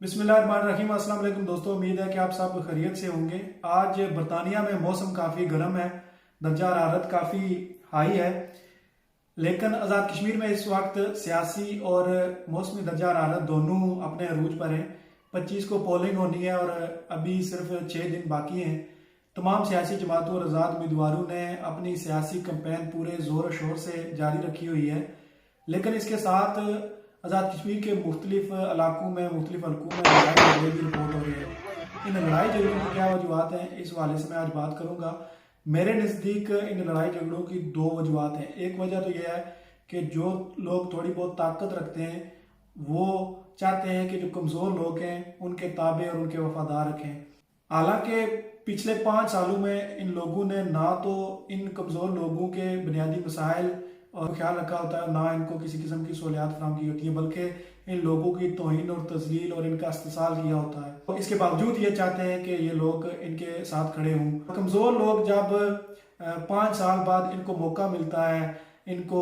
बिस्मिल्लाहिर्रहमानिर्रहीम। अस्सलाम वालेकुम दोस्तों, उम्मीद है कि आप सब खैरियत से होंगे। आज बरतानिया में मौसम काफ़ी गर्म है, दर्जा हरारत काफ़ी हाई है। लेकिन आज़ाद कश्मीर में इस वक्त सियासी और मौसमी दर्जा हरारत दोनों अपने अरूज पर हैं। 25 को पोलिंग होनी है और अभी सिर्फ 6 दिन बाकी हैं। तमाम सियासी जमातों और आज़ाद उम्मीदवारों ने अपनी सियासी कैंपेन पूरे ज़ोर शोर से जारी रखी हुई है। लेकिन इसके साथ आज़ाद कश्मीर के मुख्तलिफ इलाकों में मुख्तलिफ हल्कों में लड़ाई झगड़े की रिपोर्ट हो रही है। इन लड़ाई झगड़ों की क्या वजूहत हैं, इस हवाले से मैं आज बात करूँगा। मेरे नज़दीक इन लड़ाई झगड़ों की 2 वजूहत हैं। एक वजह तो यह है कि जो लोग थोड़ी बहुत ताकत रखते हैं वो चाहते हैं कि जो कमज़ोर लोग हैं उनके ताबे और उनके वफादार रखें। हालांकि पिछले 5 सालों में इन लोगों ने ना तो इन कमज़ोर लोगों के बुनियादी मसाइल और ख्याल रखा होता है, ना इनको किसी किस्म की सहूलियात फराहम की होती है, बल्कि इन लोगों की तौहीन और तज़लील और इनका इस्तेसाल किया होता है। तो इसके बावजूद ये चाहते हैं कि ये लोग इनके साथ खड़े हों। कमज़ोर लोग जब 5 साल बाद इनको मौका मिलता है, इनको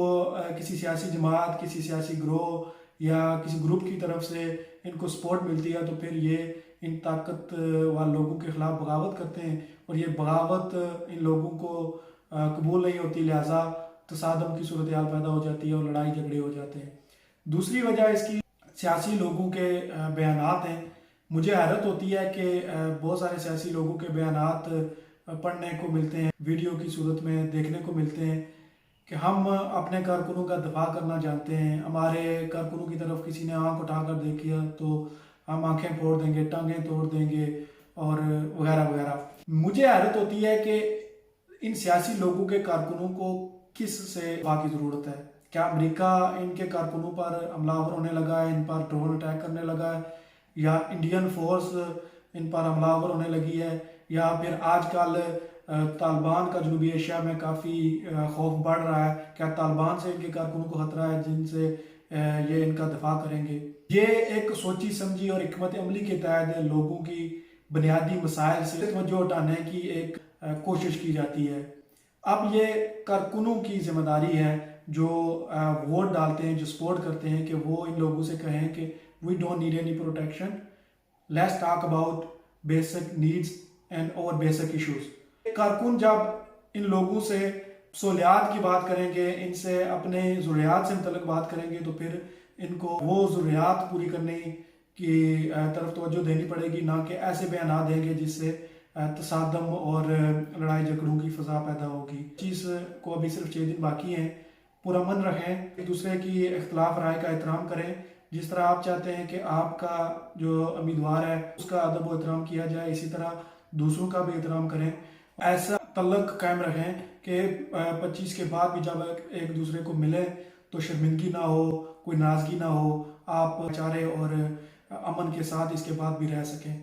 किसी सियासी जमात, किसी सियासी ग्रोह या किसी ग्रुप की तरफ से इनको सपोर्ट मिलती है, तो फिर ये इन ताकतवर लोगों के खिलाफ बगावत करते हैं और ये बगावत इन लोगों को कबूल नहीं होती, लिहाजा तसादम की सूरत हाल पैदा हो जाती है और लड़ाई झगड़े हो जाते हैं। दूसरी वजह इसकी सियासी लोगों के बयानात हैं। मुझे हैरत होती है कि बहुत सारे सियासी लोगों के बयानात पढ़ने को मिलते हैं, वीडियो की सूरत में देखने को मिलते हैं कि हम अपने कारकुनों का दफा करना जानते हैं, हमारे कारकुनों की तरफ किसी ने आंख उठाकर देखी तो हम आंखें फोड़ देंगे, टांगें तोड़ देंगे और वगैरह वगैरह। मुझे हैरत होती है कि इन सियासी लोगों के कारकुनों को किस से वहाँ की ज़रूरत है। क्या अमेरिका इनके कारकुनों पर हमलावर होने लगा है, इन पर ड्रोन अटैक करने लगा है, या इंडियन फोर्स इन पर हमलावर होने लगी है, या फिर आजकल तालिबान का जनूबी एशिया में काफ़ी खौफ बढ़ रहा है, क्या तालिबान से इनके कारकुनों को खतरा है जिनसे ये इनका दफा करेंगे। ये एक सोची समझी और हिकमत अमली के तहत लोगों की बुनियादी मसाइल से तवज्जो हटाने की एक कोशिश की जाती है। अब ये कारकुनों की जिम्मेदारी है जो वोट डालते हैं, जो सपोर्ट करते हैं, कि वो इन लोगों से कहें कि we don't need any protection, let's talk about basic needs and और बेसिक इश्यूज। कारकुन जब इन लोगों से सहूलियात की बात करेंगे, इनसे अपने ज़रूरियात से मुतल्लिक बात करेंगे, तो फिर इनको वो ज़रूरियात पूरी करने की तरफ तवज्जो देनी पड़ेगी, ना कि ऐसे बयान देंगे जिससे तसादम और लड़ाई झगड़ों की फ़ज़ा पैदा होगी। चीज़ को अभी सिर्फ 6 दिन बाकी हैं। पुरअमन रहें, एक दूसरे की इख्तलाफ राय का एहतराम करें। जिस तरह आप चाहते हैं कि आपका जो उम्मीदवार है उसका अदब व एहतराम किया जाए, इसी तरह दूसरों का भी एहतराम करें। ऐसा तल्लक कायम रखें कि 25 के बाद भी जब एक दूसरे को मिले तो शर्मिंदगी ना हो, कोई नाराज़गी ना हो, आप चारे और अमन के साथ इसके बाद भी रह सकें।